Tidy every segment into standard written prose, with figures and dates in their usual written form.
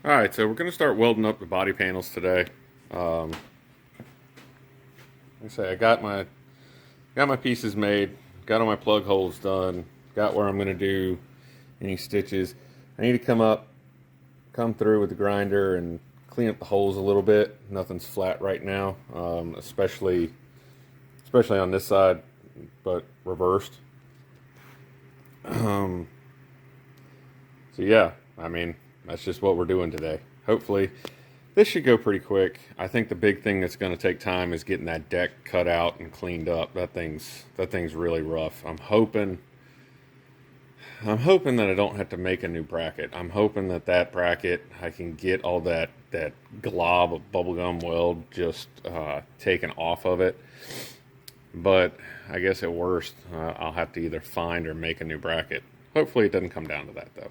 Alright, so we're going to start welding up the body panels today. Like I say, I got my pieces made, got all my plug holes done, got where I'm going to do any stitches. I need to come through with the grinder and clean up the holes a little bit. Nothing's flat right now, especially on this side, but reversed. So yeah, I mean, that's just what we're doing today. Hopefully, this should go pretty quick. I think the big thing that's going to take time is getting that deck cut out and cleaned up. That thing's really rough. I'm hoping that I don't have to make a new bracket. I'm hoping that bracket, I can get all that glob of bubblegum weld just taken off of it. But I guess at worst, I'll have to either find or make a new bracket. Hopefully it doesn't come down to that though.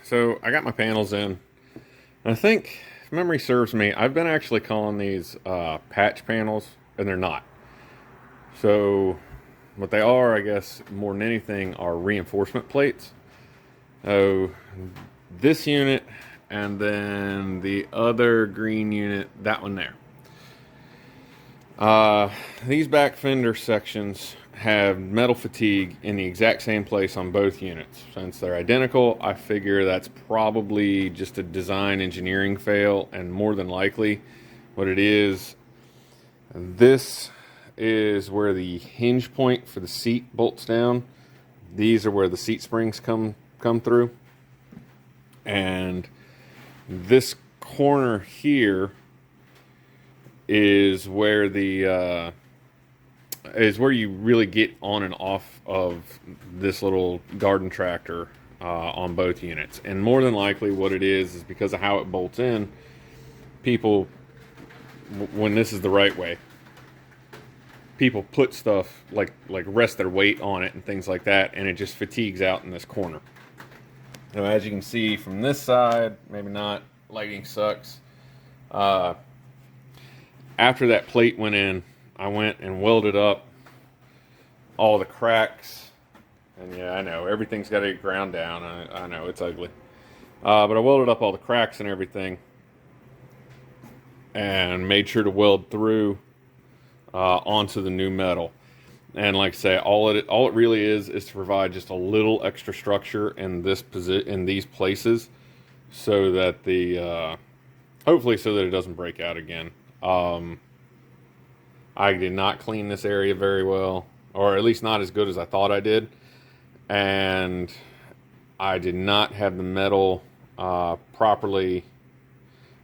so I got my panels in. I think, if memory serves me, I've been actually calling these patch panels, and they're not. So what they are, I guess, more than anything, are reinforcement plates. So this unit, and then the other green unit, that one there. These back fender sections have metal fatigue in the exact same place on both units. Since they're identical, I figure that's probably just a design engineering fail, and more than likely what it is, this is where the hinge point for the seat bolts down. These are where the seat springs come through. And this corner here is where the is where you really get on and off of this little garden tractor on both units. And more than likely what it is because of how it bolts in, people, when this is the right way, people put stuff like rest their weight on it and things like that, and it just fatigues out in this corner. Now, as you can see from this side, maybe not, lighting sucks. After that plate went in, I went and welded up all the cracks. And yeah, I know, everything's got to get ground down. I know, it's ugly. But I welded up all the cracks and everything. And made sure to weld through onto the new metal. And like I say, all it really is to provide just a little extra structure in these places, so that the hopefully so that it doesn't break out again. I did not clean this area very well, or at least not as good as I thought I did, and I did not have the metal properly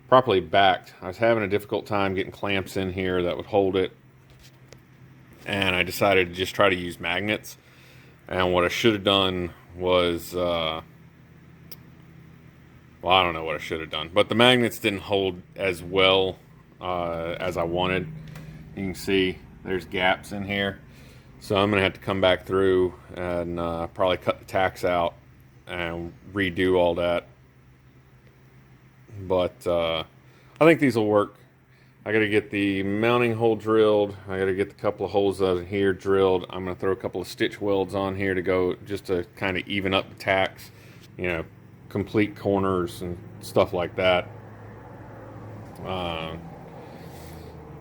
backed. I was having a difficult time getting clamps in here that would hold it. And I decided to just try to use magnets. And what I should have done was, well, I don't know what I should have done. But the magnets didn't hold as well as I wanted. You can see there's gaps in here. So I'm going to have to come back through and probably cut the tacks out and redo all that. But I think these will work. I got to get the mounting hole drilled. I got to get the couple of holes out of here drilled. I'm going to throw a couple of stitch welds on here to go, just to kind of even up the tacks, you know, complete corners and stuff like that.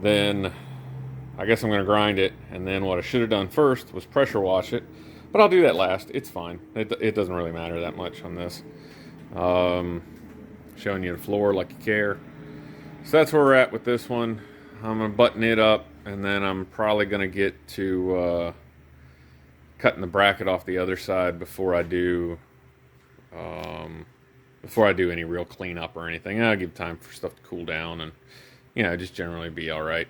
Then I guess I'm going to grind it, and then what I should have done first was pressure wash it, but I'll do that last. It's fine. It doesn't really matter that much on this. Showing you the floor like you care. So that's where we're at with this one. I'm going to button it up, and then I'm probably going to get to cutting the bracket off the other side before I do any real cleanup or anything. I'll give time for stuff to cool down and, you know, just generally be all right.